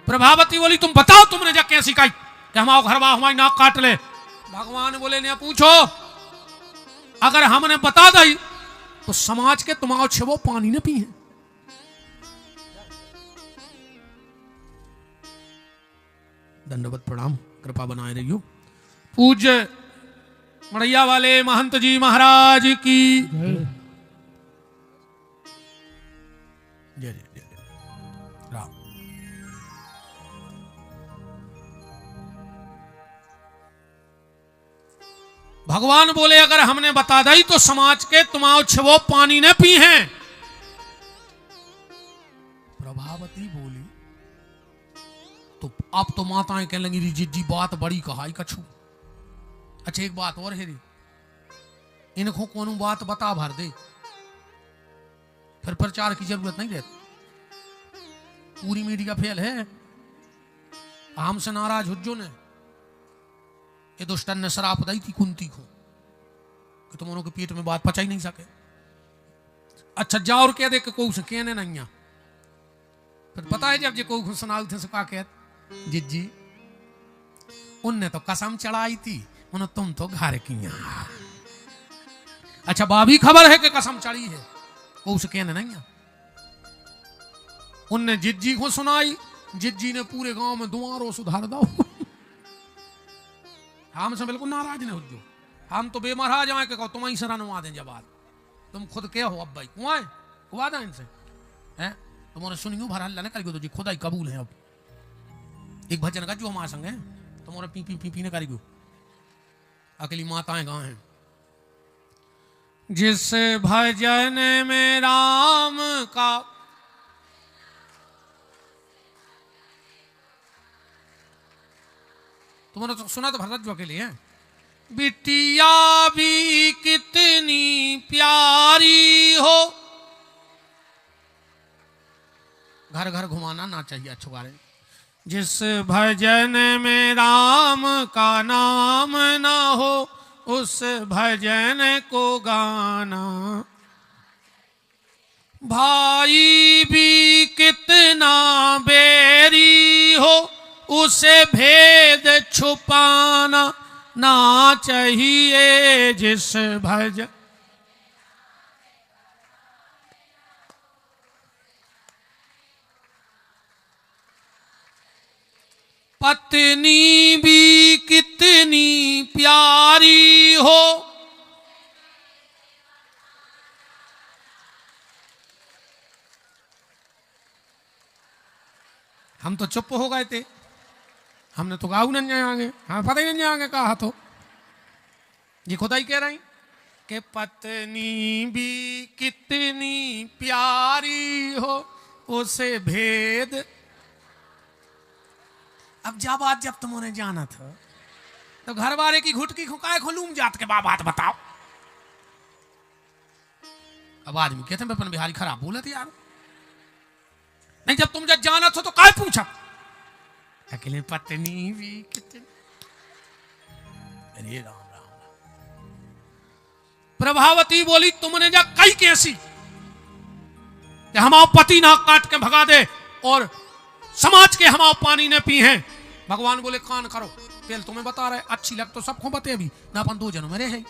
प्रभावती बोली तुम बताओ तुमने जा कैसी कही कि हमारा घर वाह हमारी नाक काट ले। भगवान बोले ने पूछो अगर हमने बता दी तो समाज के तुम्हारे छवो पानी न पी है। दंडवत प्रणाम, कृपा बनाए रहियो। पूज्य मड़ैया वाले महंत जी महाराज की जय जय राम। भगवान बोले अगर हमने बता दी तो समाज के तुम्हारे छवो पानी न पी हैं। प्रभावती बोली तो अब तो माताएं कहने लगी जी बात बड़ी कहाई कछू। अच्छा एक बात और है री, इनको कौन बात बता भर दे फिर प्रचार की जरूरत नहीं रहती। पूरी मीडिया फेल है। हमसे नाराज हुज्जो ने ये दुष्टन ने शराप दी थी कुंती को कि तुम उनके पेट में बात पचा ही नहीं सके। अच्छा जाओ और कह दे कि कोई से कहने नहीं। फिर पता है जब जे कोई सुनाल थे सुखा कह जिज्जी उनने तो कसम चढ़ाई थी उन्हें तुम तो घर किया। अच्छा बाबी खबर है कि कसम चढ़ी है को उसे कहने नहीं। उनने जिज्जी को सुनाई, जिज्जी ने पूरे गांव में दुआरों सुधार दो। हम से बिल्कुल नाराज नहीं हो जो, हम तो बेमहाराज आए कहो तुम ही सरा नवा दें जवाब। तुम खुद क्या हो अब भाई कुआं कुआ था इनसे है तुम्हारे सुनियो भर हल्ला न करियो तो जी खुदा ही कबूल है। अब एक भजन का जो हमारे संग है तुम्हारे पी पी पी पी न करियो। अकेली माताएं गाँव हैं जिस भजन में राम का तुमने तो सुना तो भरत जो अकेले है। बिटिया भी कितनी प्यारी हो, घर घर घुमाना ना चाहिए अच्छो गारे। जिस भजन में राम का नाम ना हो उस भजन को गाना। भाई भी कितना बैरी हो उसे भेद छुपाना ना चाहिए। जिस भजन पत्नी भी कितनी प्यारी हो, हम तो चुप हो गए थे। हमने तो गाऊ नहीं जाएंगे, हाँ पता ही नहीं जाएंगे कहा तो ये खुदा ही कह रही कि पत्नी भी कितनी प्यारी हो उसे भेद। अब जब तुमने जाना था तो घर वाले की घुटकी खुकाए खुलूम जात के बात बताओ। अब आदमी कहते हैं अपन बिहारी खराब बोले थे यार। नहीं जब तुम जब जाना था तो काय पूछा अकेले पत्नी भी कितनी। अरे राम राम। प्रभावती बोली तुमने जा कई कैसी कि हमारा पति नाक काट के भगा दे और समाज के हमारा पानी ने पी हैं। भगवान बोले कान करो पहले तुम्हें बता रहे अच्छी लग तो सबको बते अभी ना अपन दो जनों में रहे।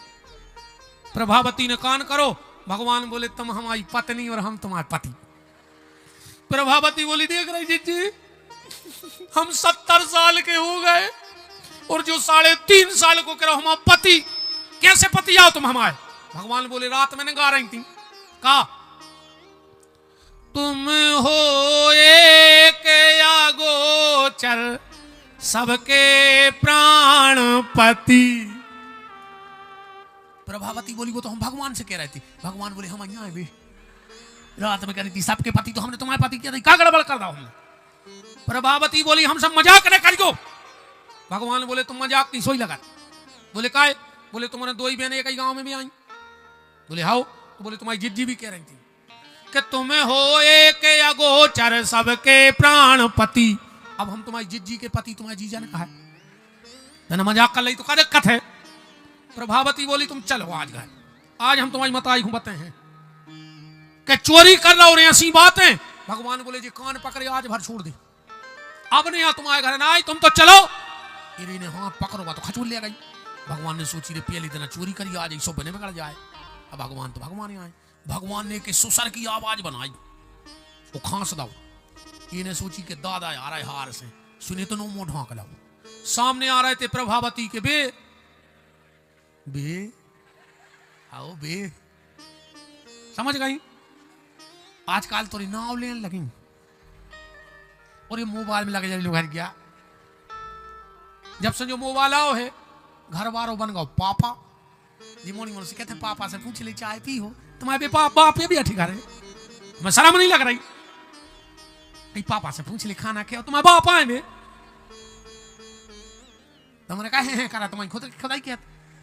प्रभावती ने कान करो। भगवान बोले तुम हमारी पत्नी और हम तुम्हारे पति। प्रभावती बोली देख रही जी हम 70 साल के हो गए और जो 3.5 साल को करो हमारा पति कैसे पति आओ तुम हमारे। भगवान बोले रात मैंने गा रही थी कहा तुम हो एक या गोचर सबके प्राणपति। प्रभावती बोली वो तो हम भगवान से कह रहे थे। भगवान बोले हम यहाँ भी रात में कह रही थी सबके पति तो हमने तुम्हारे पति किया क्या गड़बड़ कर दो हमने। प्रभावती बोली हम सब मजाक न करियो। भगवान बोले तुम मजाक नहीं सोई लगा। बोले काय बोले तुम्हारे 2 ही बहनें एक ही गांव में भी आई। बोले हाउ तो बोले तुम्हारी जिज्जी भी कह रही थी कि तुम हो एक या गोचर सबके प्राणपति। अब हम तुम्हारी जिज्जी के पति तुम्हारे जीजा ने कहा है मैंने मजाक कर ली तो क्या दिक्कत है। प्रभावती बोली तुम चलो आज घर आज हम तुम्हारी मताई घूमते हैं कि चोरी कर रहा और ऐसी बातें। भगवान बोले जी कान पकड़े आज भर छोड़ दे अब नहीं तुम्हारे घर ना आई, तुम तो चलो। इरी ने हाथ पकड़ोगा तो खचूल ले गई। भगवान ने सोची रे पहली दिन चोरी करी, आज 100 बने बिगड़ जाए। अब भगवान तो भगवान ही आए। भगवान ने के सुसर की आवाज बनाई, वो खांस दाओ। इन्हें सोची के दादा आ रहा है हार से, सुने तो नो मुंह ढांक लाओ। सामने आ रहे थे प्रभावती के बे आओ बे, समझ गई। आजकल तो नाव लेने लगी और ये मोबाइल में लगे घर गया। जब से जो मोबाइल आओ है, घर वालों बन गो पापा जी। मोनी मोनी से कहते पापा से पूछ ले चाय पी हो, तुम्हारे बाप ये भी अठी घर है। मैं शर्म नहीं लग रही, पापा से पूछ ले खाना क्या, तुम्हारे बाप आए में। तुमने कहा करा तुम्हारी खुद खुदाई क्या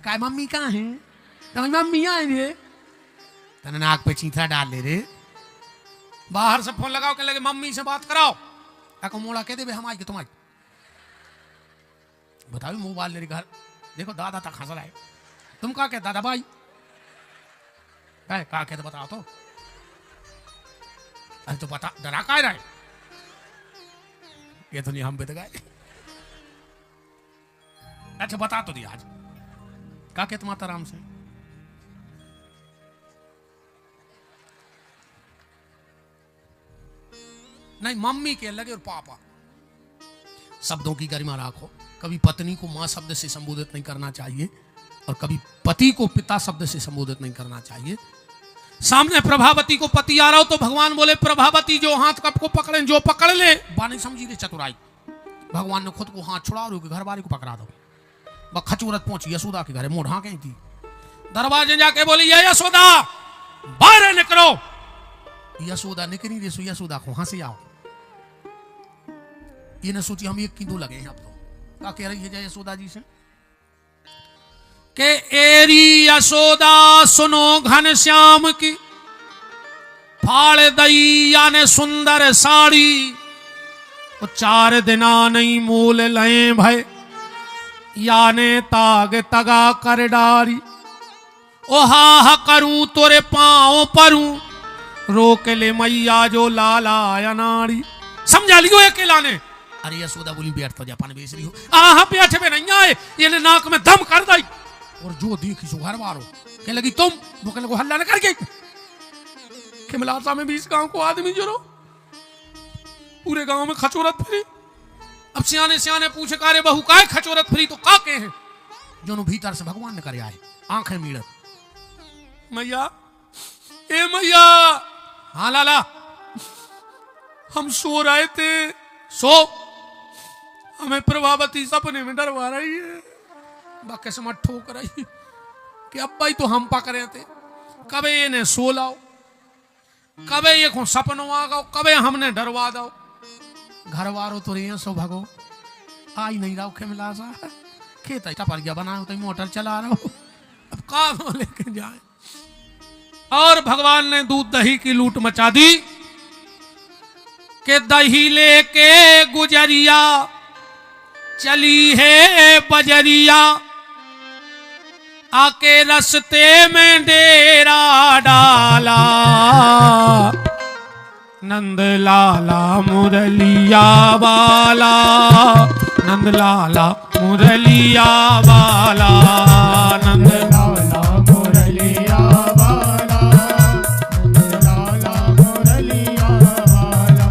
कहा, मम्मी कहाँ है, तुम्हारी मम्मी आए रे। तने नाक पे चीथा डाल ले रे। बाहर से फोन लगाओ, कहने लगे मम्मी से बात कराओ। को मोड़ा कह दे हम आज के तुम्हारी बताओ मोबाइल मेरे घर देखो दादा तक हंस रहा है। तुम क्या कहते दादा भाई क्या कहते बताओ तो। अरे तो बता डरा का रहा है, ये तो नहीं हम बेत गए। अच्छा बता तो दिया आज क्या कहते माता राम से। नहीं मम्मी के लगे और पापा। शब्दों की गरिमा राखो। कभी पत्नी को मां शब्द से संबोधित नहीं करना चाहिए और कभी पति को पिता शब्द से संबोधित नहीं करना चाहिए। सामने प्रभावती को पति आ रहा हो तो भगवान बोले प्रभावती जो हाथ कप को पकड़े जो पकड़ ले बानी समझी रे चतुराई। भगवान ने खुद को हाथ छुड़ा और घर वाले को पकड़ा दो। वह खचूरत पहुंची यशोदा के घर, मुंह ढांके थी। दरवाजे जाके बोली ये यशोदा बाहर निकलो। यशोदा निकली रे। यशोदा को हंसी आओ। ये न सोची हम एक की दो लगे हैं। अब तो क्या कह रही है जय यशोदा जी से के एरी यशोदा सुनो घन श्याम की फाड़ दई याने सुंदर साड़ी। वो 4 दिना नहीं मोल लए भय याने ताग तगा कर डारी। ओ हा करूं तोरे पांव परूं रोक ले मैया जो लाला अनाड़ी। समझा लियो अकेला ने। अरे यशोदा बोली बैठ तो जापान बेच रही हो। आहा बैठे में नहीं आए, ये नाक में दम कर दई। और जो देखी सो घर वारो कह लगी तुम वो कह लगो हल्ला न करके खिमलासा में 20 गांव को आदमी जरो पूरे गांव में खचोरत फिरी। अब सियाने सियाने पूछे कारे बहू का खचोरत फिरी तो का के हैं जो भीतर से भगवान ने करे आए आंखें मीड़त। मैया ए मैया। हाँ लाला हम सो रहे थे। सो हमें प्रभावती सपने में डरवा रही है। बाकी से मत ठोक रही कि अब भाई तो हम पक रहे थे। कबे इन्हें सो लाओ, कबे ये को सपनों आ गो, कबे हमने डरवा दो। घर वालों तो रही सो भगो आई नहीं रहा खेमला सा खेत टपर गया बना तो मोटर चला रहा हो। अब कहाँ लेके जाए। और भगवान ने दूध दही की लूट मचा दी कि दही लेके गुजरिया चली है बजरिया। आके रस्ते में डेरा डाला नंद लाला मुरलिया वाला। नंद लाला मुरलिया वाला। नंद लाला मुरलिया वाला। नंद लाला मुरलिया वाला।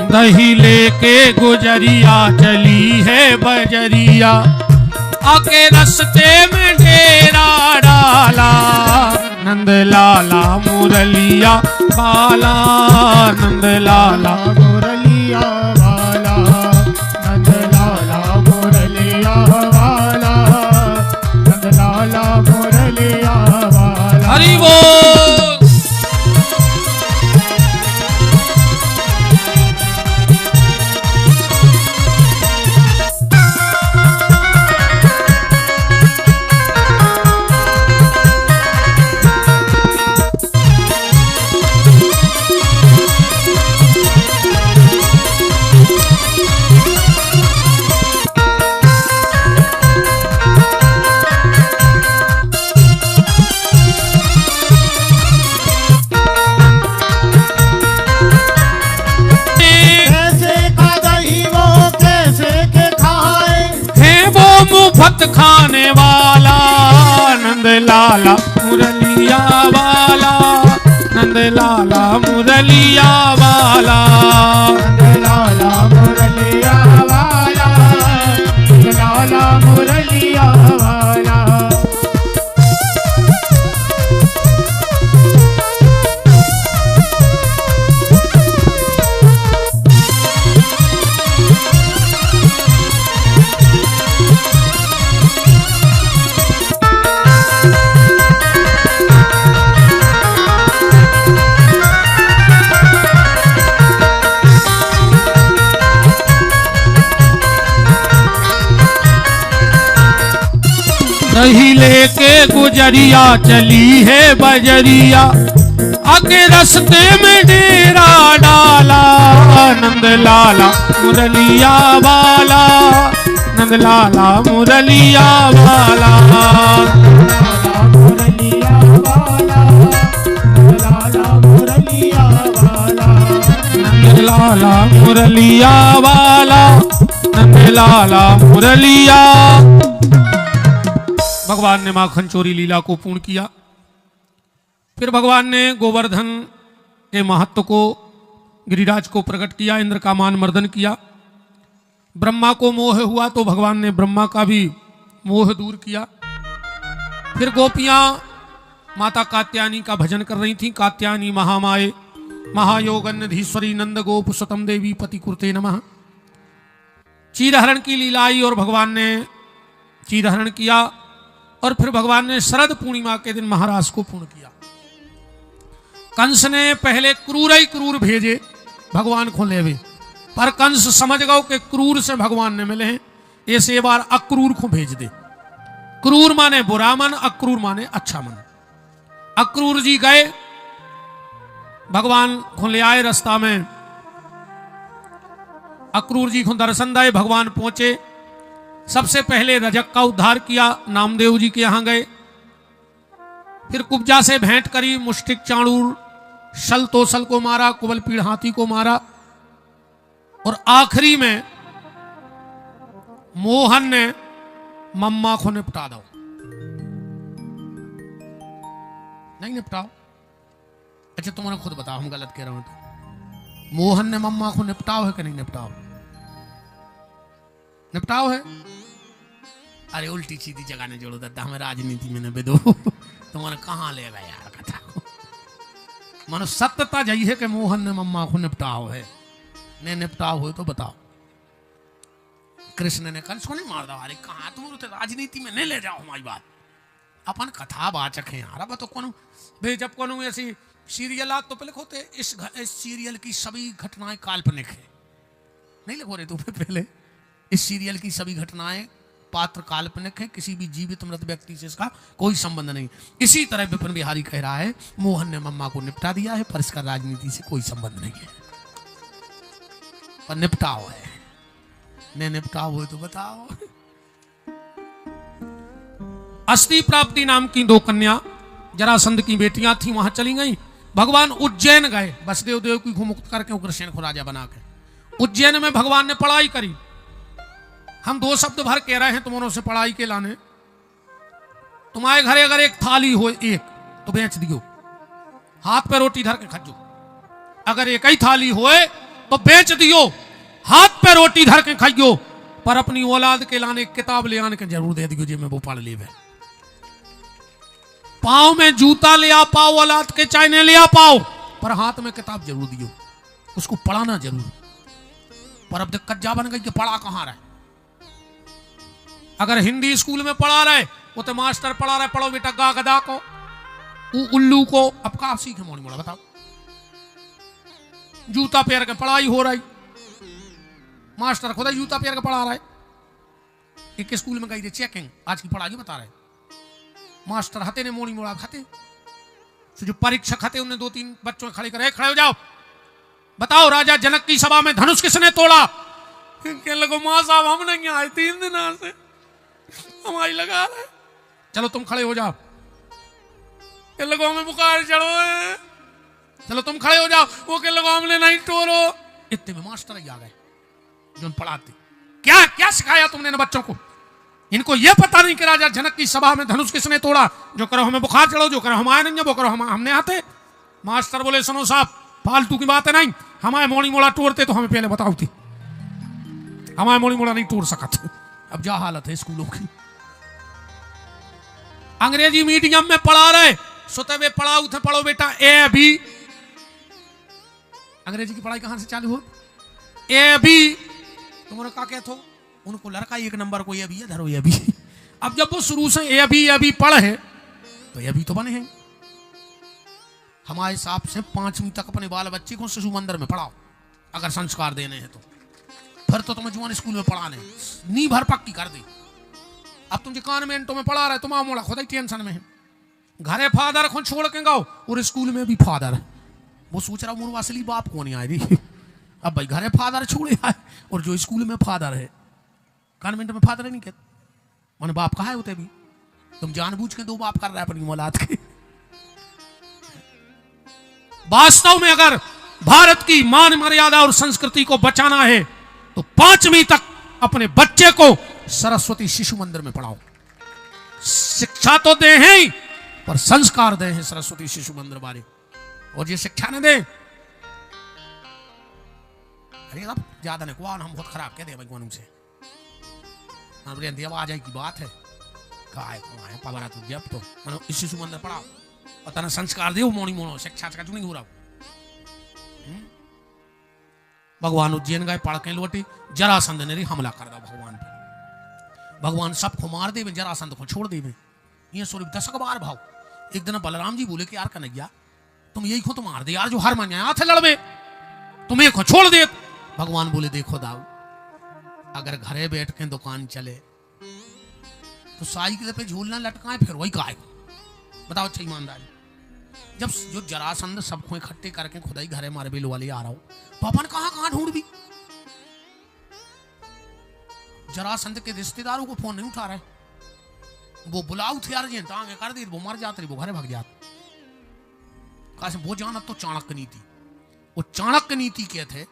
दही लेके गुजरिया चली है बजरिया। आके रस्ते में डेरा डाला नंद लाला मुरलिया वाला। नंद लाला मुरलिया वाला। नंद लाला मुरलिया वाला। नंद लाला मुरलिया वाला। हरि बोल। आफत खाने वाला नंद लाला मुरलिया वाला, नंद लाला मुरलिया वाला, नंद लाला मुरलिया वाला, नंद लाला मुरलिया वाला। दही लेके गुजरिया चली है बजरिया, आगे रास्ते में डेरा डाला नंद लाला मुरलिया वाला, नंद लाला मुरलिया वाला, मुरलिया वाला, नंद लाला मुरलिया वाला, नंद लाला मुरलिया वाला, नंद लाला मुरलिया। भगवान ने माखन चोरी लीला को पूर्ण किया। फिर भगवान ने गोवर्धन के महत्व को, गिरिराज को प्रकट किया, इंद्र का मान मर्दन किया। ब्रह्मा को मोह हुआ तो भगवान ने ब्रह्मा का भी मोह दूर किया। फिर गोपियां माता कात्यायनी का भजन कर रही थीं। कात्यायनी महामाये महायोगन्नधीश्वरी नंद गोप सुतम देवी पति कुरते नमः। चीरहरण की लीला आई और भगवान ने चीरहरण किया। और फिर भगवान ने शरद पूर्णिमा के दिन महाराज को पूर्ण किया। कंस ने पहले क्रूर ही क्रूर भेजे भगवान को लेवे, पर कंस समझ गयो कि क्रूर से भगवान ने मिले हैं, ऐसे बार अक्रूर को भेज दे। क्रूर माने बुरा मन, अक्रूर माने अच्छा मन। अक्रूर जी गए, भगवान को ले आए। रास्ता में अक्रूर जी को दर्शन दे, भगवान पहुंचे। सबसे पहले रजक का उद्धार किया, नामदेव जी के यहां गए। फिर कुब्जा से भेंट करी, मुष्टिक चाणूर शल तोसल को मारा, कुबल पीड़ हाथी को मारा। और आखिरी में मोहन ने मम्मा को निपटा दो। नहीं निपटाओ? अच्छा तुम्हारा खुद बताओ, हम गलत कह रहे हो तो। मोहन ने मम्मा को निपटाओ है कि नहीं निपटाओ? निपटाओ है। अरे उल्टी सीधी जगह ने जोड़ो दादा, हमें राजनीति में न बेदो। तुम्हारे कहाँ ले गए यार कथा को। मानो सत्यता यही है कि मोहन ने मम्मा को निपटाओ है। ने निपटाओ हो तो बताओ। कृष्ण ने कंस को नहीं मार दो। अरे कहाँ तुम राजनीति में नहीं ले जाओ हमारी बात। अपन कथा वाचक है यार। अब तो कौन भाई, जब कौन ऐसी सीरियल आ तो पहले होते इस सीरियल की सभी घटनाएं काल्पनिक है। नहीं लिखो रहे तुम्हें पहले, इस सीरियल की सभी घटनाएं पात्र काल्पनिक है, किसी भी जीवित मृत व्यक्ति से इसका कोई संबंध नहीं। इसी तरह विपिन बिहारी कह रहा है मोहन ने मम्मा को निपटा दिया है, पर इसका राजनीति से कोई संबंध नहीं है। पर निपटाओ है। ने निपटाओ हो तो बताओ। अस्थि प्राप्ति नाम की दो कन्या जरासंध की बेटियां थी, वहां चली गई। भगवान उज्जैन गए, वसुदेव देव की को मुक्त करके उग्रसेन को राजा बना के। उज्जैन में भगवान ने पढ़ाई करी। हम दो शब्द भर कह रहे हैं तुमने से पढ़ाई के लाने। तुम्हारे घरे अगर एक थाली हो एक तो बेच दियो, हाथ पे रोटी धर के खजो। अगर एक ही थाली होए तो बेच दियो, हाथ पे रोटी धर के खाइयो। पर अपनी औलाद के लाने किताब ले आने के जरूर दे दियो, जी मैं वो पढ़ ली। पाँव में जूता ले आ पाओ, औलाद के चाइने ले आ पाओ, पर हाथ में किताब जरूर दियो, उसको पढ़ाना जरूर। पर अब दिक्कत जा बन गई कि पढ़ा कहां रहे। अगर हिंदी स्कूल में पढ़ा रहे वो तो मास्टर पढ़ा रहे, पढ़ो बेटा गा गदा को, उल्लू को। अब कहा सीखे मोड़ी मोड़ा बताओ। जूता पैर के पढ़ाई हो रही, मास्टर खुद जूता पैर के पढ़ा रहा है। एक स्कूल में गई थी चेकिंग, आज की पढ़ाई बता रहे। मास्टर हते ने मोड़ी मोड़ा खाते, तो जो परीक्षक हते उन्हें दो तीन बच्चों खड़े करे, खड़े हो जाओ, बताओ राजा जनक की सभा में धनुष किसने तोड़ा? कहने लगो मां साहब हम नहीं आए 3 दिन से, हमारी लगा रहे। चलो तुम खड़े हो जाओ। कहने लगो हमें बुखार चढ़ो है। चलो तुम खड़े हो जाओ। वो कहने लगो हमने नहीं तोड़ो। इतने में मास्टर ही आ गए जो पढ़ाते। क्या क्या सिखाया तुमने इन बच्चों को? इनको ये पता नहीं कि राजा जनक की सभा में धनुष किसने तोड़ा। जो करो हमें बुखार चढ़ो, जो करो हम आए नहीं, वो करो हमने आते। मास्टर बोले सुनो साहब, फालतू की बातें नहीं, हमारे मोड़ी मोड़ा तोड़ते तो हमें पहले बताओ थी, हमारे मोड़ी मोड़ा नहीं तोड़ सका था। अब जा हालत है स्कूलों की। अंग्रेजी मीडियम में पढ़ा रहे, सोते वे पढ़ाओ थे, पढ़ो बेटा ए बी। अंग्रेजी की पढ़ाई कहां से चालू हो? A B. तुमने क्या कहते हो? उनको लड़का एक नंबर को ए बी है, धरो ए बी। अब जब वो शुरू से ए बी पढ़े तो ए बी तो बने हैं। हमारे हिसाब से 5वीं तक अपने बाल बच्चे को शिशु मंदिर में पढ़ाओ, अगर संस्कार देने हैं तो। फिर तो तुम्हें जुआन स्कूल में पढ़ाने, नी भर पक्की कर दी। अब तुम कॉन्वेंटों में पढ़ा रहे, तुम मोड़ा खुद ही टेंशन में है। घरे फादर को छोड़ के गाओ और स्कूल में भी फादर। वो सोच रहा मुर्वा असली बाप को नहीं आए रही। अब भाई घरे फादर छोड़े आए और जो स्कूल में फादर है, कॉन्वेंट में फादर नहीं कहते, मैंने बाप कहा है होते भी। तुम जानबूझ के 2 बाप कर रहा है अपनी औलाद के। वास्तव में अगर भारत की मान मर्यादा और संस्कृति को बचाना है तो 5वीं तक अपने बच्चे को सरस्वती शिशु मंदिर में पढ़ाओ। शिक्षा तो दे हैं पर संस्कार दे हैं सरस्वती शिशु मंदिर बारे। और ये शिक्षा न दे, अरे अब ज्यादा नहीं कुआन हम बहुत खराब कह दे भगवान से। अब आ जाए की बात है, काय पगड़ा तू जब तो मनो इस शिशु मंदिर पढ़ाओ और तना संस्कार दे मोनी मोनो शिक्षा का नहीं हो रहा। भगवान उज्जैन गए, पढ़ के लौटे, जरासंध ने हमला कर दिया भगवान पे। भगवान सबको मार दे, जरासंध को छोड़ दे। ये स्वरूप 10 बार भाव। एक दिन बलराम जी बोले कि यार कन्हैया तुम यही को तो मार दे यार, जो हर मन आया थे लड़वे, तुम एक को छोड़ दे। भगवान बोले देखो दाऊ, अगर घरे बैठ के दुकान चले तो साइकिल पे झूलना लटकाए फिर वही काय। बताओ अच्छा ईमानदारी। जब जो जरासंध सबको इकट्ठे करके खुदा ही घरे मारे बेलो वाले आ रहा हो तो अपन कहां ढूंढ भी। जरासंध के रिश्तेदारों को फोन नहीं उठा रहे, वो बुलाओ थे यार, टांगे कर दी, वो मर जाते, वो घरे भाग जाते। वो जाना तो चाणक्य नीति। वो चाणक्य नीति के थे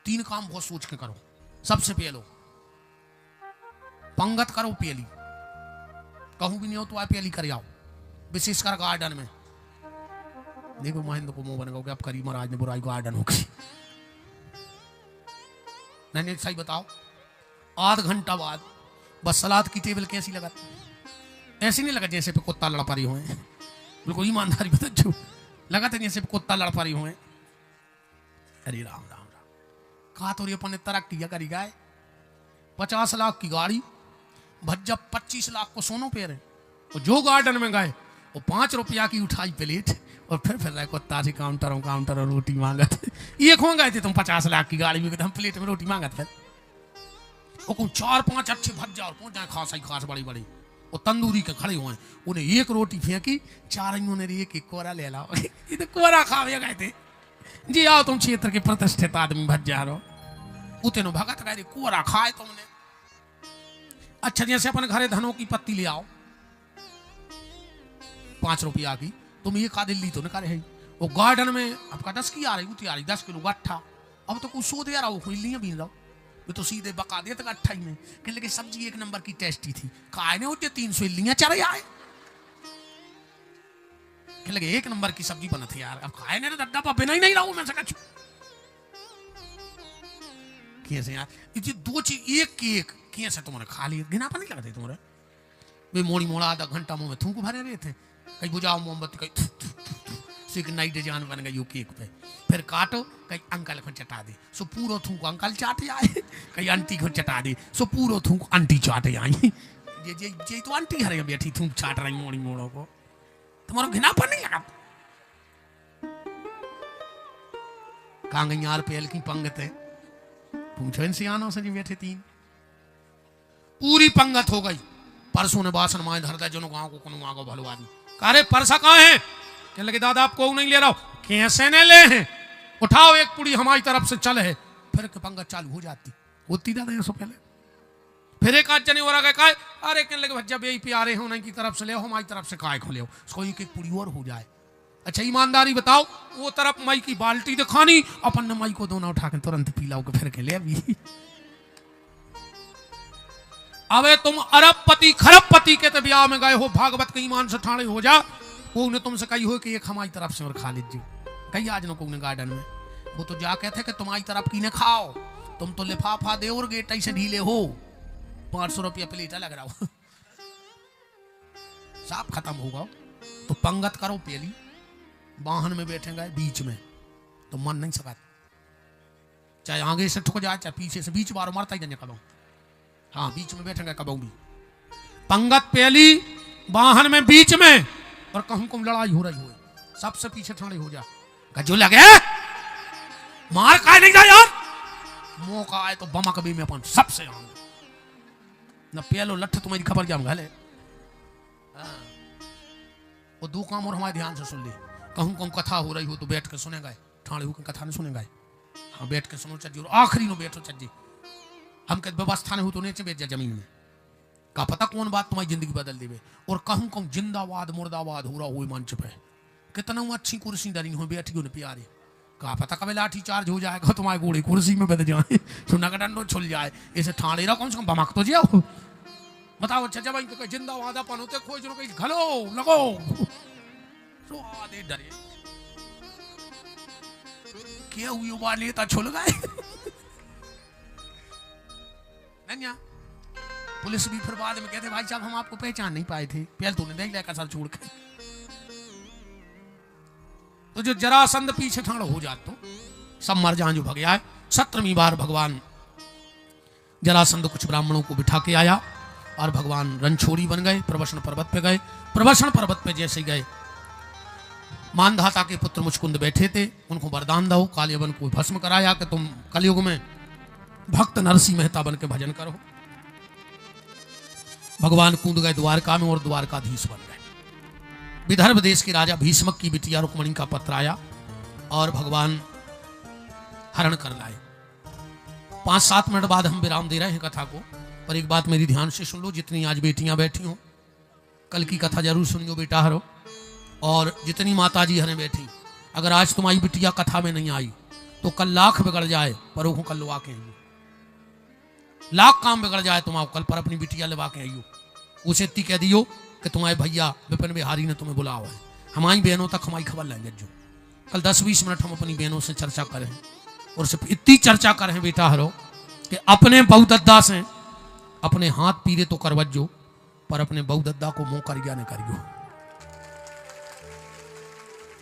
3 काम बहुत सोच के करो। सबसे पहले पंगत करो पेली, कहूं भी नहीं हो तो आप पेली कर आओ, विशेषकर गार्डन में। देखो महेंद्र को मुंह बनेगा कि अब करीम महाराज ने बुराई गार्डन होगी। नहीं सही बताओ, आध घंटा बाद बस सलाद की टेबल कैसी लगा? ऐसी नहीं लगा जैसे पे कुत्ता लड़ पा रही हुए। बिल्कुल ईमानदारी बता, जो लगा था जैसे कुत्ता लड़ पा रही हुए। अरे राम राम राम, कहा तो अपन ने तरक्की करी गाय। 50 लाख की गाड़ी भज्जा 25 लाख को सोनो पे रहे। और जो गार्डन में गए वो 5 रुपया की उठाई प्लेट और फिर रहे कुत्ता से काउंटर और रोटी मांगत। ये खो गए थे तुम 50 लाख की गाड़ी में, हम प्लेट में रोटी मांगत। फिर वो 4-5 अच्छे भज्जा और पहुंच जाए खास ही खास बड़ी बड़ी, वो तंदूरी के खड़े हुए, उन्हें एक रोटी फेंकी, 4 ने एक कोरा ले लाओ। ये तो कोरा खावे गए थे जी। आओ तुम क्षेत्र के प्रतिष्ठित आदमी भज्जा रहो, उतने भगत गए कोरा खाए तुमने। अच्छा जैसे अपने घरे धनों की पत्ती ले आओ 5 रुपया की, तुम ये का दिल्ली तो न करे। वो गार्डन में आपका 10 की आ रही 10 किलो गट्ठा। अब तो कुछ सो दे रहा हो लिया भी रहो, ये तो सीधे बका दिया था गट्ठा ही में। कह लगे सब्जी 1 नंबर की टेस्टी थी, खाए ने होते 300 लिया चले आए। कह लगे 1 नंबर की सब्जी बना थी यार, अब खाए ने डब्बा पर बिना ही नहीं रहा मैं सका। कैसे यार ये 2 चीज एक केक कैसे तुम्हारे खा लिए, गिना पर नहीं लगते तुम्हारे। वे मोड़ी मोड़ा आधा घंटा मुंह में थूक भरे रहे थे। कहीं बुझाओ मोमबत्ती, कहीं नई डिजाइन बन गई केक पे, फिर काटो, कहीं अंकल को चटा दे सो पूरा थूक अंकल चाटे आए, कहीं आंटी को चटा दे सो पूरा थूक आंटी चाटे आई। ये तो आंटी हरे बैठी थूक चाट रही मोड़ी मोड़ों को, तुम्हारा घिना पर नहीं लगा। कहाँ गई यार पेल की पंगत है, पूछो इन सियानों से जी बैठे 3 पूरी पंगत हो गई। परसों ने बासन माए धर दिया, जनो गाँव को कोनो आगो भलो आदमी अरे परसा कहाँ है? कहने लगे दादा आपको नहीं ले रहा हूं। कैसे ने ले हैं? उठाओ एक पुड़ी हमारी तरफ से चल है। फिर पंगत चालू हो जाती होती दादा ये सो पहले। फिर एक आध जने हो रहा काय, अरे कहने लगे जब यही पे आ रहे हो उनकी की तरफ से ले हमारी तरफ से काय खोले उसको एक पुड़ी और हो जाए। अच्छा ईमानदारी बताओ, वो तरफ माई की बाल्टी दिखानी, अपन ने माई को दोनों उठा के तुरंत पीलाओ के फिर के ले अभी। अबे तुम अरबपति खरबपति के तो ब्याह में गए हो, भागवत के ईमान से ठाणे हो जा। वो ने तुमसे कही हो कि एक हमारी तरफ से और खा लीजिए, कही आज न को गार्डन में। वो तो जा कहते कि तुम्हारी तरफ की ने खाओ, तुम तो लिफाफा दे और गेट ऐसे ढीले हो, 500 रुपया प्लेट लग रहा हो, साफ खत्म होगा। तो पंगत करो पहली, वाहन में बैठे गए बीच में तो मन नहीं सका, चाहे आगे से ठुक जाए चाहे पीछे से, बीच बार मारता ही नहीं कदम। हाँ बीच में बैठेंगे कबू भी, पंगत पहली वाहन में बीच में, और कहूं कम लड़ाई हो रही हो सबसे पीछे ठाणे हो जा, जो लगे मार का नहीं जा यार, मौका आए तो बमक भी में अपन सबसे आऊंगा न पेलो लठ तुम्हारी खबर जाऊंगा हले। वो दो काम और हमारे ध्यान से सुन ले, कहूं कम कथा हो रही हो तो बैठ के सुनेगा, ठाणे हो कथा नहीं सुनेगा। हाँ बैठ के सुनो चज्जी, और आखिरी नो बैठो चज्जी, हम कहते व्यवस्था नहीं हो तो नीचे बैठ जा जमीन में, का पता कौन बात तुम्हारी जिंदगी बदल देवे। और कहूं कहूं जिंदाबाद मुर्दाबाद हो रहा हो मंच पे, कितना अच्छी कुर्सी डरी हो बैठी हो प्यारे, का पता कभी लाठी चार्ज हो जाएगा तुम्हारे घोड़े कुर्सी में बैठ जाए, सुना का डंडो छुल जाए, ऐसे ठाणे रहा कौन से कम बमक तो जाओ। बताओ अच्छा जब इनको जिंदाबाद अपन होते खोज रो कहीं घलो लगो तो आधे डरे क्या हुई बार लेता छुल गए। नहीं पुलिस भी फिर बाद में कहते भाई साहब हम आपको पहचान नहीं पाए थे, पहले तूने देख लिया सर छोड़ के। तो जो जरासंध पीछे ठाड़ हो जात तो सब मर जाए जो भगया है। 17वीं बार भगवान जरासंध कुछ ब्राह्मणों को बिठा के आया और भगवान रणछोड़ी बन गए, प्रवसन पर्वत पे गए। प्रवसन पर्वत पे जैसे गए मानधाता के पुत्र मुचकुंद बैठे थे, उनको वरदान दो, कालियवन को भस्म कराया कि तुम कलयुग में भक्त नरसिंह मेहता बन के भजन करो। भगवान कूद गए द्वारका में और द्वारकाधीश बन गए। विदर्भ देश के राजा भीष्मक की बिटिया रुक्मणी का पत्र आया और भगवान हरण कर लाए। 5-7 मिनट बाद हम विराम दे रहे हैं कथा को, पर एक बात मेरी ध्यान से सुन लो, जितनी आज बेटियां बैठी हो कल की कथा जरूर सुनियो बेटा हरो, और जितनी माताजी हरे बैठी, अगर आज तुम्हारी बिटिया कथा में नहीं आई तो कल लाख बिगड़ जाए पर वो कल लवा के आइयो, लाख काम बिगड़ जाए तुम्हारा कल पर अपनी बिटिया लवा के आइयो। उसे इतनी कह दियो कि तुम्हारे भैया विपिन बिहारी ने तुम्हें बुलावा है, हमारी बहनों तक हमारी खबर लेंगे। जो कल 10-20 मिनट हम अपनी बहनों से चर्चा करें, और सिर्फ इतनी चर्चा करें बेटा हरो कि अपने बहुदद्दा से अपने हाथ पीरे तो करवजो, पर अपने बहुदद्दा को मुंह करिया न करियो।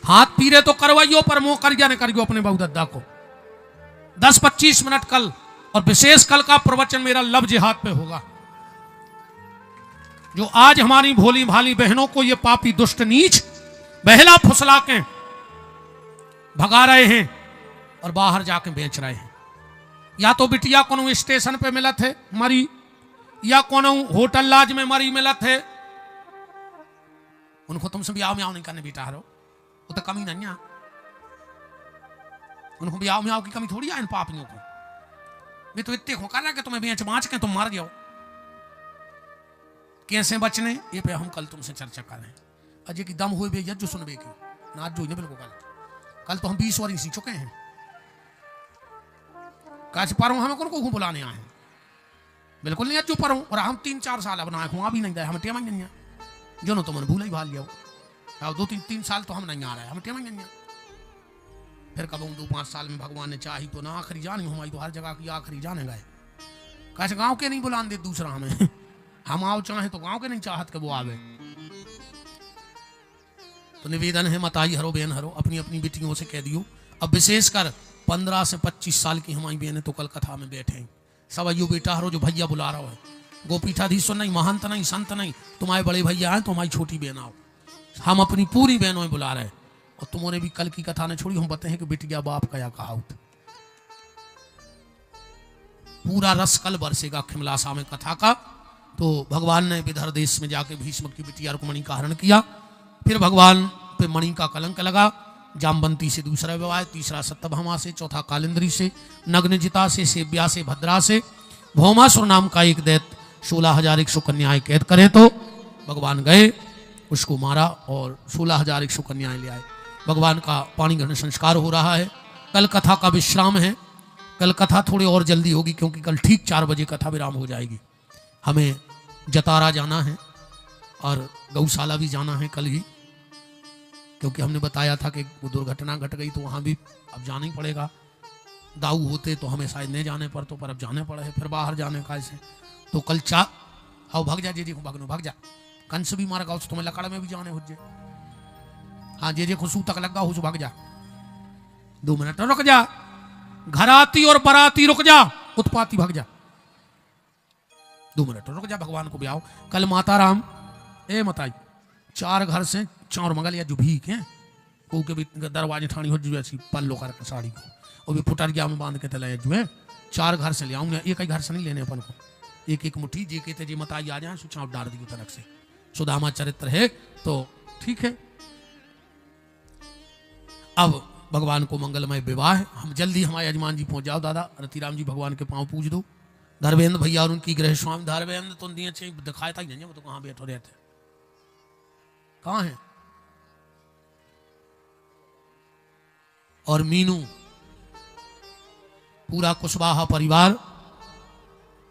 हाथ पीरे तो करवाइयो पर मुंह करिया न करियो अपने बहुदद्दा को। 10-25 मिनट कल, और विशेष कल का प्रवचन मेरा लव जिहाद पे होगा। जो आज हमारी भोली भाली बहनों को ये पापी दुष्ट नीच बहला फुसला के भगा रहे हैं और बाहर जाके बेच रहे हैं, या तो बिटिया कोनो स्टेशन पे मिला थे मरी, या कोनो होटल लाज में मरी मिला थे, उनको तुमसे ब्याह में नहीं करने बेटा हरो, वो तो कमी नहीं है, उनको ब्याह में की कमी थोड़ी है इन पापियों को। वे तो इतने खोकर है कि तुम्हें बेच बाँच के तुम मर जाओ। कैसे बचने ये पे हम कल तुमसे चर्चा कर रहे हैं। अजय की दम हुए जो सुनबे की नाच जो बिल्कुल कल तो हम 20 बार सीख चुके हैं। कैसे पारो हमें कौन को बुलाने आए हैं, बिल्कुल नहीं अज्जू पारो, और हम 3-4 साल अब ना वहां भी नहीं गए, हम टेमा नहीं जो ना तुमने भूल ही भाल लिया। 2-3 साल तो हम नहीं आ रहे, हम टेमा नहीं। फिर कब 2-5 साल में भगवान ने चाही तो ना आखिरी जानी हमारी तो हर जगह की आखिरी जाने गए। कैसे गांव के नहीं बुलाने दे दूसरा हमें, हम आओ चाहे तो गांव के नहीं चाहत के वो आवे। तो निवेदन है मताई हरो बहन हरो, अपनी अपनी बेटियों से कह दियो। अब विशेषकर 15 से 25 साल की हमारी बहनें तो कल कथा में बैठे, सब अयो बेटा हरो जो भैया बुला रहा है, गोपीठाधीश्वर नहीं, महंत नहीं, संत नहीं, तुम्हारे बड़े भैया हैं तो हमारी छोटी बहन आओ। हम अपनी पूरी बहनों में बुला रहे हैं, और तुमने भी कल की कथा ने छोड़ी, हम बताए कि बिटिया बाप कया कहा पूरा रस कल बरसेगा खिमलासा में कथा का। तो भगवान ने विदर्भ देश में जाके भीष्म की बिटिया रुक्मणी का हरण किया। फिर भगवान पे मणि का कलंक लगा। जामवंती से दूसरा विवाह, तीसरा सत्यभामा से, चौथा कालिंद्री से, नग्नजिता से, सेव्या से, भद्रा से। भौमासुर नाम का एक दैत्य 16,100 कन्याएं कैद करे तो भगवान गए, उसको मारा और 16,100 कन्याएं ले आए। भगवान का पाणी ग्रहण संस्कार हो रहा है। कल कथा का विश्राम है, कल कथा थोड़ी और जल्दी होगी क्योंकि कल ठीक 4 बजे कथा विराम हो जाएगी। हमें जतारा जाना है और गौशाला भी जाना है कल ही, क्योंकि हमने बताया था कि वो दुर्घटना घट गई तो वहाँ भी अब जाना ही पड़ेगा। दाऊ होते तो हमें शायद नहीं जाने पड़तो, पर अब जाने पड़े है, फिर बाहर जाने का ऐसे। तो कल आओ भाग जा, जे को भागनो भाग जा, कंस भी मार गाओ तुम्हें लकड़ में भी जाने हो जे। हाँ जे खुशू तक लगा हो भाग जा, 2 मिनट रुक जा, घराती और बराती रुक जा, उत्पाती भाग जा, 2 मिनट रुक जा, भगवान को ब्याओ। कल माता राम ए मताई 4 घर से चार मंगल या जो भीख है को के भी दरवाजे ठाणी हो जो ऐसी पल्लो कर साड़ी को और भी फुटरिया में बांध के तले जो है 4 घर से ले आऊंगा, एक ही घर से नहीं लेने अपन को, एक एक मुट्ठी जे कहते जी मताई आ जाए सुछाव डाल दी तरफ से। सुदामा चरित्र है तो ठीक है। अब भगवान को मंगलमय विवाह है, हम जल्दी हमारे यजमान जी पहुंच जाओ। दादा रतिराम जी भगवान के पांव पूज दो। धर्मेंद्र भैया और उनकी गृह स्वामी धर्मेंद्र तो दिए दिखाया था नहीं, वो तो कहाँ बैठो रहते, कहाँ है। और मीनू पूरा कुशवाहा परिवार,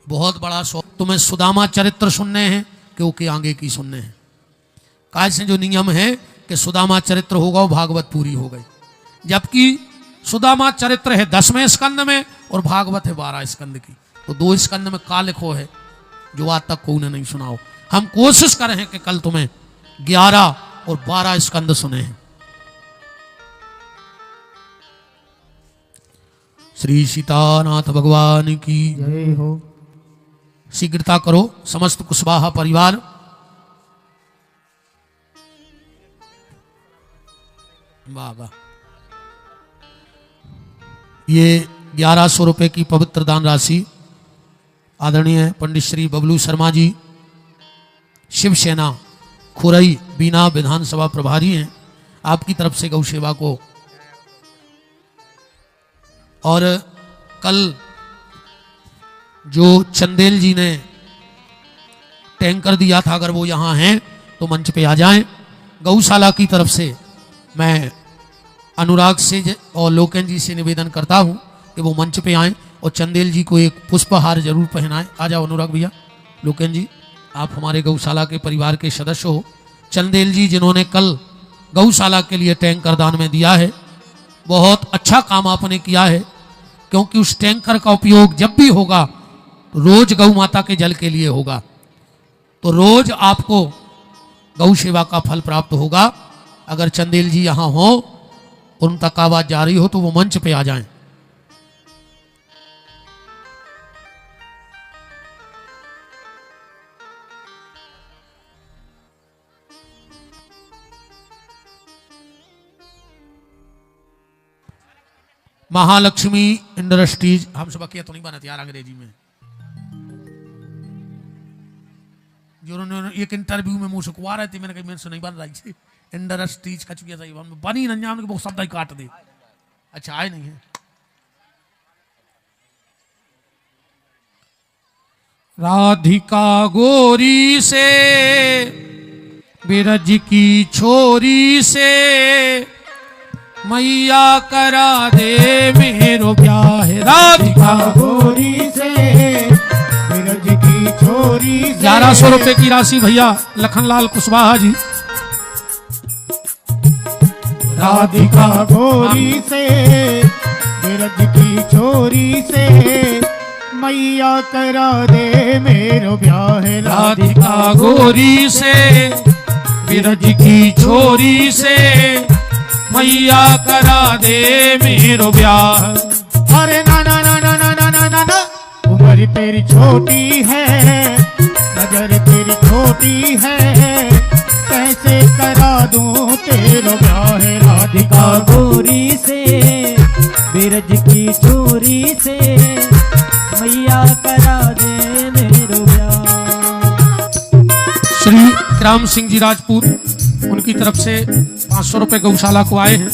बहुत बड़ा शौक। तुम्हें सुदामा चरित्र सुनने हैं क्योंकि आगे की सुनने हैं। काज से जो नियम है कि सुदामा चरित्र होगा वो भागवत पूरी हो गई, जबकि सुदामा चरित्र है 10वें स्कंद में और भागवत है 12 स्कंद की, तो 2 स्कंद में का लिखो है जो आज तक कोई ने नहीं सुनाओ। हम कोशिश कर रहे हैं कि कल तुम्हें 11 और 12 स्कंद सुने हैं। श्री सीतानाथ भगवान की जय हो। शीघ्रता करो समस्त कुशवाहा परिवार। वाह वाह, ये 1100 रुपए की पवित्र दान राशि आदरणीय पंडित श्री बबलू शर्मा जी शिवसेना खुरई बीना विधानसभा प्रभारी हैं, आपकी तरफ से गौ सेवा को। और कल जो चंदेल जी ने टैंकर दिया था, अगर वो यहाँ हैं तो मंच पे आ जाएं। गौशाला की तरफ से मैं अनुराग से और लोकेन जी से निवेदन करता हूं कि वो मंच पे आएं और चंदेल जी को एक पुष्पहार जरूर पहनाएं। आ जाओ अनुराग भैया, लोकेन जी आप हमारे गौशाला के परिवार के सदस्य हो। चंदेल जी जिन्होंने कल गौशाला के लिए टैंकर दान में दिया है, बहुत अच्छा काम आपने किया है, क्योंकि उस टैंकर का उपयोग जब भी होगा रोज गौ माता के जल के लिए होगा, तो रोज आपको गौ सेवा का फल प्राप्त होगा। अगर चंदेल जी यहाँ हो, उन तक आवाज जा रही हो तो वो मंच पे आ जाएं। महालक्ष्मी इंडस्ट्रीज, हम सब किया तो नहीं बनत यार अंग्रेजी में, जो एक इंटरव्यू में मुंह से कुआ रहे थे, मैंने कहा मेरे से नहीं बन रही थी इंडस्ट्रीज का, चुकी सही बनी नंजाम वो शब्द ही काट दे। अच्छा आए नहीं है। राधिका गोरी से बिरज की छोरी से मैया करा दे मेरो ब्याह। राधिका गोरी से बिरज की छोरी से 1100 रुपए की राशि भैया लखनलाल कुशवाहा जी। राधिका गोरी से बिरज की छोरी से मैया करा दे मेरो ब्याह। राधिका गोरी से बिरज की छोरी से मैया करा दे मेरो ब्याह। अरे ना ना ना ना ना ना ना ना ना, उम्र तेरी छोटी है, नजर तेरी छोटी है, कैसे करा दूं तेरा ब्याह। राधिका गोरी से बिरज की छोरी से मैया करा दे मेरो ब्याह। श्री राम सिंह जी राजपूत, उनकी तरफ से 500 रुपए गौशाला को आए हैं।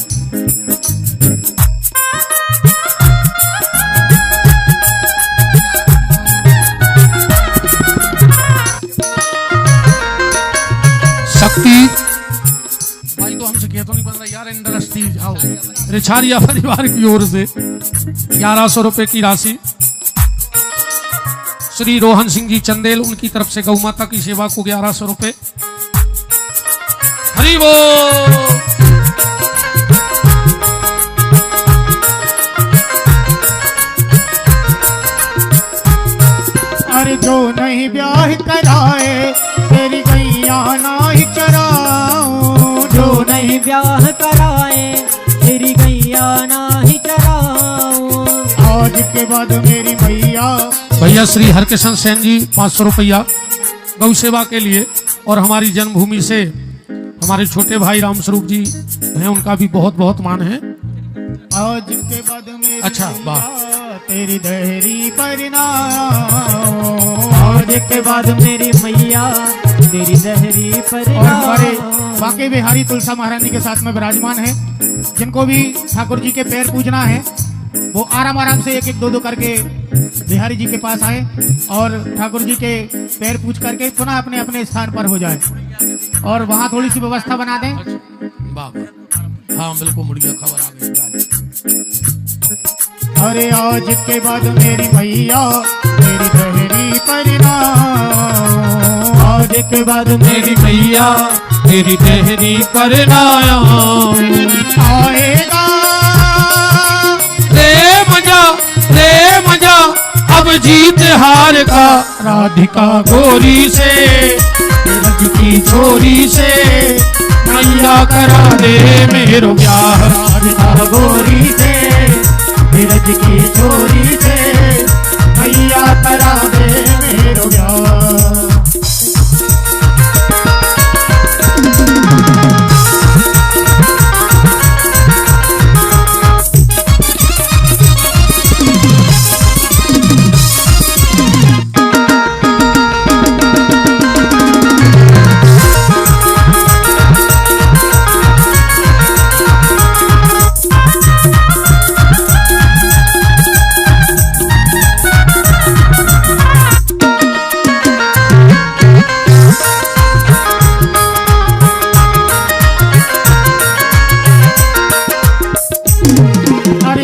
शक्ति भाई तो हमसे किया तो नहीं बन रहा यार इंडस्ट्रीज, आओ रिछारिया परिवार की ओर से 1100 रुपए की राशि। श्री रोहन सिंह जी चंदेल, उनकी तरफ से गौ माता की सेवा को 1100 रुपए। हरि बोल। अरे जो नहीं ब्याह कराए तेरी गैया नाही चराऊं, जो नहीं ब्याह कराए तेरी गैया नाही चराऊं। आज के बाद मेरी मैया। भैया श्री हरकिशन सेन जी 500 रुपया गौ सेवा के लिए। और हमारी जन्मभूमि से हमारे छोटे भाई रामस्वरूप जी हैं, उनका भी बहुत बहुत मान है। आज के बाद मेरी अच्छा, वाह। मैया तेरी दहरी परिणाम। आज के बाद मेरी मैया तेरी दहरी पर। और हमारे बांके बिहारी तुलसा महारानी के साथ में विराजमान है, जिनको भी ठाकुर जी के पैर पूजना है वो आराम आराम से एक एक दो दो करके बिहारी जी के पास आए और ठाकुर जी के पैर पूछ करके पुनः अपने अपने स्थान पर हो जाए। और वहाँ थोड़ी सी व्यवस्था बना दें। वाह, हाँ बिल्कुल, मुड़िया खबर आ गई। अरे आज के बाद मेरी मैया तेरी दहरी परिणाम। आज के बाद मेरी मैया तेरी दहरी परिणाम। आएगा रे मजा अब जीत हार का, राधिका गोरी से रज की छोरी से मैया करा दे मेरो ब्याह। राधिका गोरी से धीरज की छोरी से मैया करा दे मेरो ब्याह।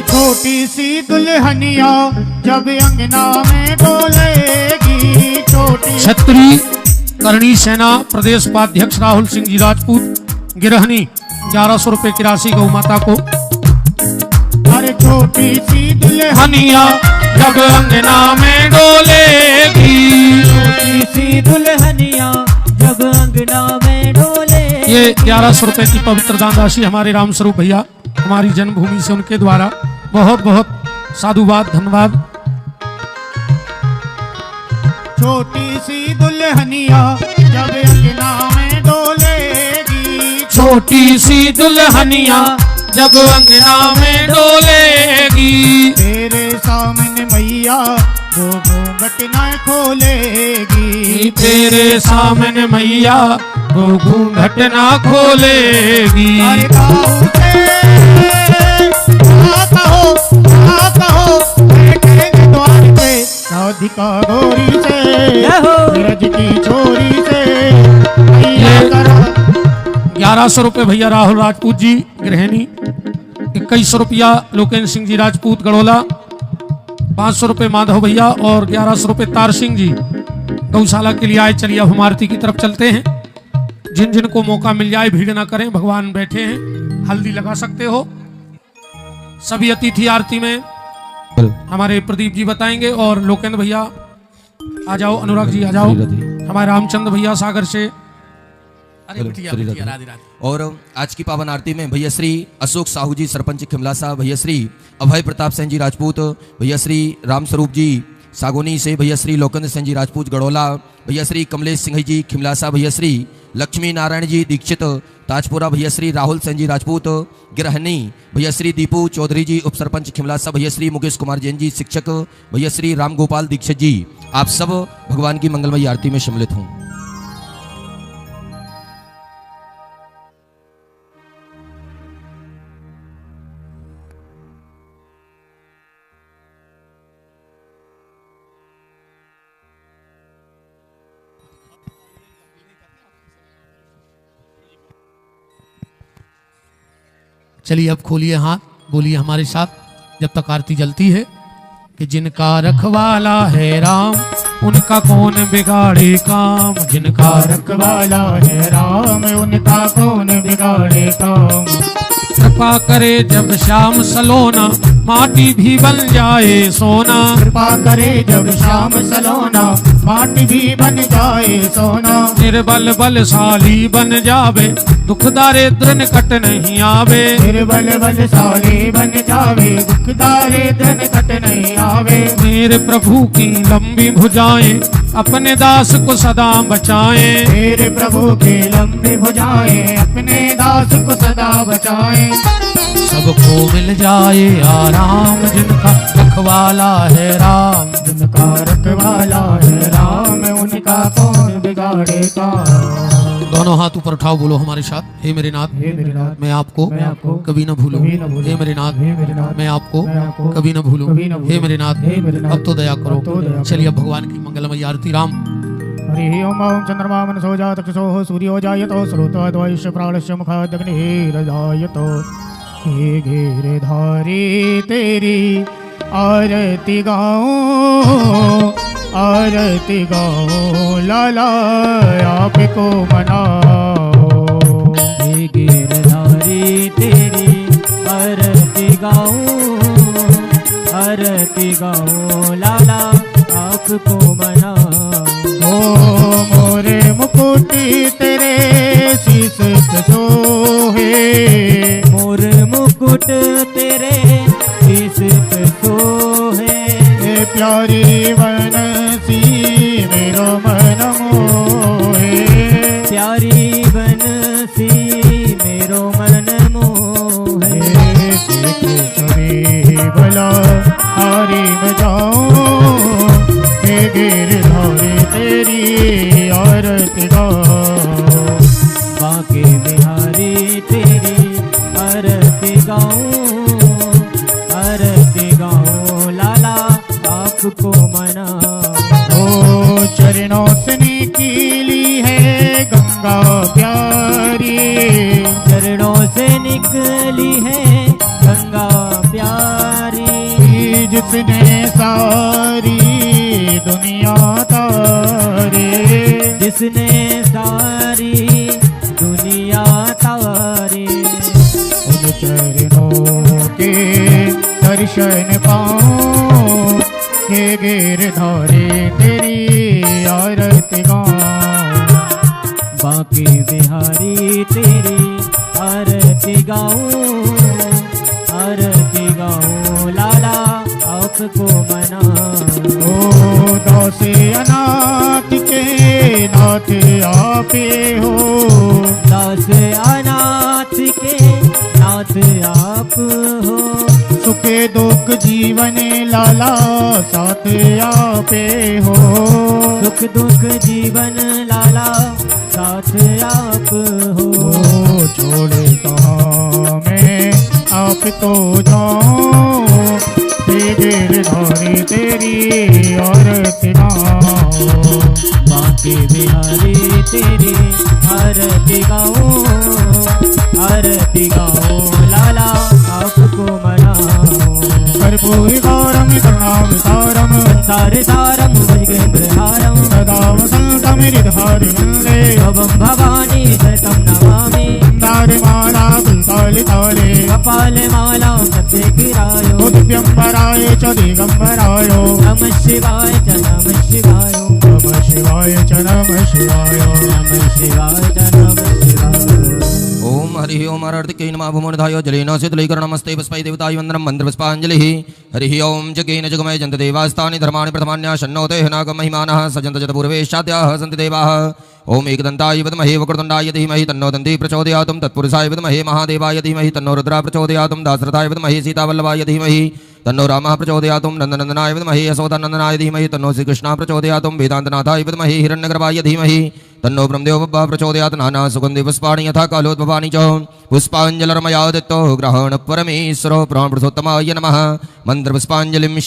छोटी सी दुल्हनिया जब अंगना में डोलेगी, छोटी। छत्री करणी सेना प्रदेश उपाध्यक्ष राहुल सिंह जी राजपूत गिरहनी 1100 रुपए की राशि गौ माता को। अरे छोटी सी दुल्हनिया जब अंगना में डोलेगी, छोटी सी दुल्हनिया जब अंगना में डोलेगी। ये 1100 रुपए की पवित्र दान राशि हमारे रामस्वरूप भैया हमारी जन्मभूमि से, उनके द्वारा बहुत बहुत साधुवाद, धन्यवाद। छोटी सी दुल्हनिया जब अंगना में डोलेगी, छोटी सी दुल्हनिया जब अंगना में डोलेगी, तेरे सामने मैया वो घूंघट न खोलेगी, तेरे सामने मैया वो घूंघट न खोलेगी। अरे कहो बैठेंगे द्वार पे राधिका गोरी से धीरज की छोरी से मैया करा। 1100 रुपए भैया राहुल राजपूत जी गृहिणी, 2100 रुपया लोकेंद्र सिंह जी राजपूत गड़ोला, 500 रुपए माधव भैया और 1100 रुपए तार सिंह जी गौशाला के लिए आए। चलिए अब हम आरती की तरफ चलते हैं। जिन जिन को मौका मिल जाए भीड़ ना करें, भगवान बैठे हैं, हल्दी लगा सकते हो। सभी अतिथि आरती में हमारे प्रदीप जी बताएंगे और लोकेंद्र भैया आ जाओ, अनुराग जी आ जाओ, हमारे रामचंद्र भैया सागर से। अरे बिटिया बिटिया राधे राधे। और आज की पावन आरती में भैया श्री अशोक साहू जी सरपंच खिमलासा, भैया श्री अभय प्रताप सिंह जी राजपूत, भैया श्री रामस्वरूप जी सागोनी से, भैया श्री लोकेंद्र सिंह जी राजपूत गड़ोला, भैया श्री कमलेश सिंह जी खिमलासा, भैया श्री लक्ष्मी नारायण जी दीक्षित ताजपुरा, भैया श्री राहुल सिंह जी राजपूत गिरहनी, भैया श्री दीपू चौधरी जी उप सरपंच खिमलासा, भैया श्री मुकेश कुमार जैन जी शिक्षक, भैया श्री राम गोपाल दीक्षित जी, आप सब भगवान की मंगलमयी आरती में सम्मिलित हों। चलिए अब खोलिए हाथ, बोलिए हमारे साथ जब तक आरती जलती है कि जिनका रखवाला है राम, उनका कौन बिगाड़े काम, जिनका रखवाला है राम, उनका कौन बिगाड़े काम। कृपा करे जब श्याम सलोना, माटी भी बन जाए सोना। कृपा करे जब श्याम सलोना, माटी भी बन जाए सोना। निर्बल बलशाली बन जावे, दुख दारिद्र निकट नहीं आवे। निर्बल बलशाली बन जावे, दुख दारिद्र निकट नहीं आवे। मेरे प्रभु की लंबी भुजाएं, अपने दास को सदा बचाएं। मेरे प्रभु की लंबी भुजाएं, अपने दास को सदा बचाएं। सबको मिल जाए आराम, जिनका रखवाला है राम। जिनका रखवाला है राम, उनका कौन बिगाड़े काम। दोनों हाथ ऊपर उठाओ, बोलो हमारे साथ। हे मेरे नाथ, हे मेरे नाथ, मैं आपको मैं आपको कभी न भूलूं। कभी न भूलूं। हे मेरे नाथ, हे मेरे नाथ, मैं आपको मैं आपको कभी न भूलूं। कभी न भूलूं। हे मेरे नाथ, हे मेरे नाथ, अब तो दया अब तो दया करो। करो। चलिए अब भगवान की मंगलमयी आरती। राम हरि ओम ओम चंद्रमा मनसो जातक्षसो सूर्यो जायतो श्रोतद्वैश्य प्राणस्य मुखादग्निर्जायतो। हे गिरधारी तेरी आरती गाऊं, आरती गाऊं लाला आपको मनाओ। हे गिरधारी तेरी आरती गाऊं, आरती गाऊं लाला आपको मनाओ। ओ मोरे मुकुटी तेरे शीस पे सोहे, मोर मुकुट तेरे शीस पे सोहे। हे प्यारी बनसी मेरो मन मोहे। प्यारी बनसी मेरो मन मोहे। हे छवि भला हारी में जाऊं, हे गिरधारी तेरी आरती गाऊं। बांके बिहारी तेरी आरती गाऊं, आरती गाऊं लाला आपको मनाओ। ओ चरणों से निकली है गंगा प्यारी, चरणों से निकली है गंगा प्यारी। जिसने सारी दुनिया तारे, जिसने सारी दुनिया तारी। उन चरणों के दर्शन पाऊं, हे गिरधारी तेरी आरती गाऊं। बांके बिहारी तेरी आरती गाऊं, आरती गाऊं लाला आपको मनाओ। ओ दासे अनाथ के नाथ आपे हो, दास अनाथ के नाथ आप हो। सुखे दुख जीवन लाला साथ आपे हो। सुख दुख जीवन लाला साथ आप हो। ओ छोड़े कहाँ मैं आपको जाऊं, हे गिरधारी तेरी आरती गाऊं। बांके बिहारी तेरी आरती गाऊं, आरती गाऊं लाला आपको मनाओ। कर्पूरी गौरम करुणाम सारम, संसार सारम भुजगेंद्र हारम। सदा वसंतम हृदहारि वन्दे। भवं भवानी शतं नमामि। दारि माला कुल्पालि ताले, कपाल माला सत्य गिरायो। दिव्यंबराय च दिगंबराय, नमः शिवाय च नमः शिवाय। नमः शिवाय च नमः शिवाय। नमः शिवाय च नमः शिवाय। ओम हरि ओम आरतिके नमः भूमोधाय जलेन शीतलीकरणमस्ते पुष्पै देवताय वन्दनं मन्त्रपुष्पाञ्जलिः। हरिः ओम जगेन जगमय जन्त देवास्तानि धर्माणि प्रथमान्याशन्नोते नागं महिमानः सजन्त जत पूर्वेशाद्याः सन्ति देवाः। ओम एकदन्ताय विद्महे वक्रतुण्डाय धीमहि तन्नो दन्ती प्रचोदयात्। तत्पुरुषाय विद्महे महादेवाय धीमहि तन्नो रुद्रः प्रचोदयात्। दाशरथाय विद्महे सीतावल्लभाय धीमहि तन्नो रामः प्रचोदयात्। नन्दनन्दनाय विद्महे यशोदानन्दनाय धीमहि तन्नो श्रीकृष्णः प्रचोदयात्। वेदान्तनाथाय विद्महे हिरण्यगर्भाय धीमहि तन्नो ब्रह्मदेव बब्बा प्रचोदयात्। नाना सुगन्धि पुष्पाणि यथा कालोद्भवानि च पुष्पाञ्जलिर्मया दत्तो ग्रहण परमेश्वरो प्राणपुरुषोत्तमाय नमः। मन्त्रपुष्पाञ्जलिं